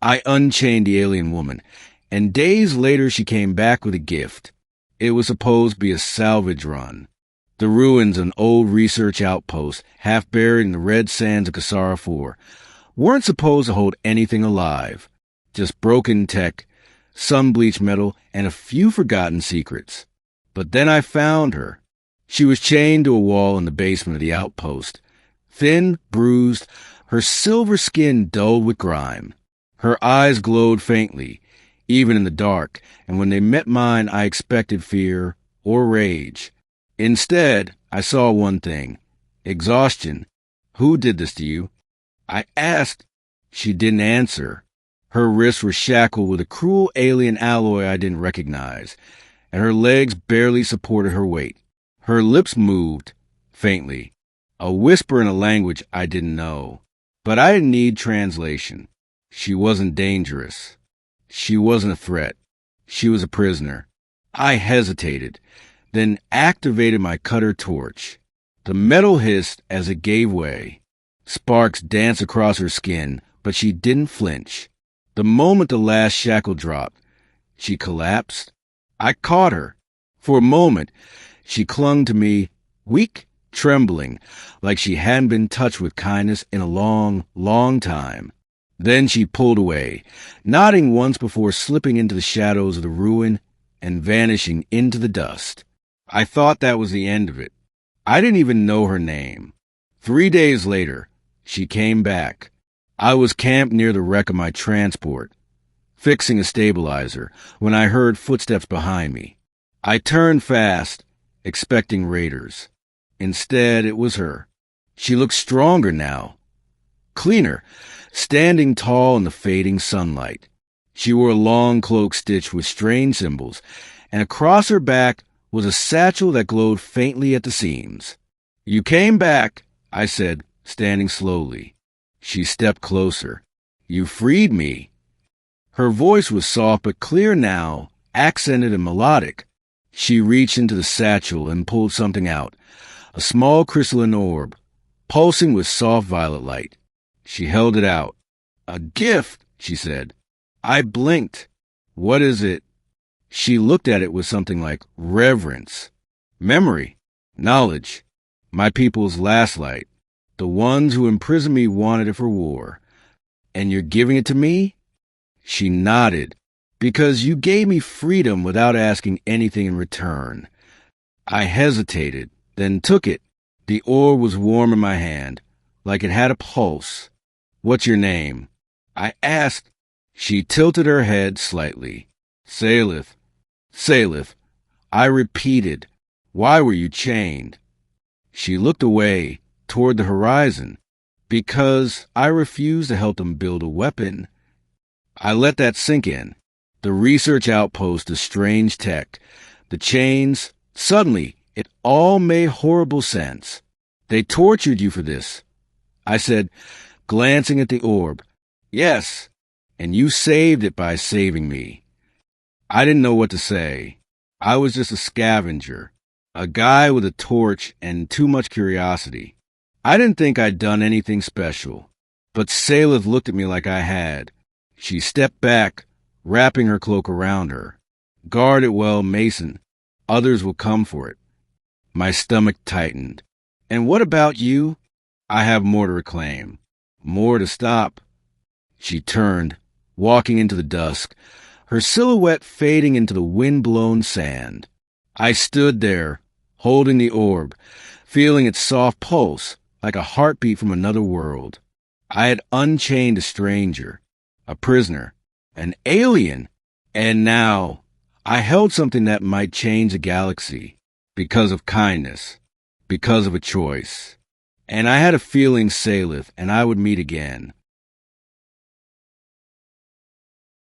I unchained the alien woman, and days later she came back with a gift. It was supposed to be a salvage run. The ruins of an old research outpost, half buried in the red sands of Kasara 4, weren't supposed to hold anything alive. Just broken tech, sun-bleached metal, and a few forgotten secrets. But then I found her. She was chained to a wall in the basement of the outpost. Thin, bruised, her silver skin dulled with grime. Her eyes glowed faintly, even in the dark, and when they met mine I expected fear or rage. Instead, I saw one thing: exhaustion. "Who did this to you?" I asked. She didn't answer. Her wrists were shackled with a cruel alien alloy I didn't recognize, and her legs barely supported her weight. Her lips moved, faintly, a whisper in a language I didn't know. But I didn't need translation. She wasn't dangerous. She wasn't a threat. She was a prisoner. I hesitated, then activated my cutter torch. The metal hissed as it gave way. Sparks danced across her skin, but she didn't flinch. The moment the last shackle dropped, she collapsed. I caught her. For a moment, she clung to me, weak, trembling, like she hadn't been touched with kindness in a long, long time. Then she pulled away, nodding once before slipping into the shadows of the ruin and vanishing into the dust. I thought that was the end of it. I didn't even know her name. 3 days later, she came back. I was camped near the wreck of my transport, fixing a stabilizer, when I heard footsteps behind me. I turned fast, expecting raiders. Instead, it was her. She looked stronger now, cleaner, standing tall in the fading sunlight. She wore a long cloak stitched with strange symbols, and across her back was a satchel that glowed faintly at the seams. "You came back," I said, standing slowly. She stepped closer. "You freed me." Her voice was soft but clear now, accented and melodic. She reached into the satchel and pulled something out, a small crystalline orb, pulsing with soft violet light. She held it out. "A gift," she said. I blinked. "What is it?" She looked at it with something like reverence. "Memory. Knowledge. My people's last light. The ones who imprisoned me wanted it for war. And you're giving it to me?" She nodded. "Because you gave me freedom without asking anything in return." I hesitated, then took it. The orb was warm in my hand, like it had a pulse. "What's your name?" I asked. She tilted her head slightly. "Salith." "Salith." I repeated. "Why were you chained?" She looked away, toward the horizon. "Because I refused to help them build a weapon." I let that sink in. The research outpost, the strange tech, the chains. Suddenly, it all made horrible sense. "They tortured you for this," I said, glancing at the orb. "Yes, and you saved it by saving me." I didn't know what to say. I was just a scavenger, a guy with a torch and too much curiosity. I didn't think I'd done anything special, but Salith looked at me like I had. She stepped back, wrapping her cloak around her. "Guard it well, Mason. Others will come for it." My stomach tightened. "And what about you?" "I have more to reclaim. More to stop." She turned, walking into the dusk, her silhouette fading into the wind-blown sand. I stood there, holding the orb, feeling its soft pulse, like a heartbeat from another world. I had unchained a stranger, a prisoner, an alien, and now I held something that might change the galaxy, because of kindness, because of a choice. And I had a feeling Salith and I would meet again.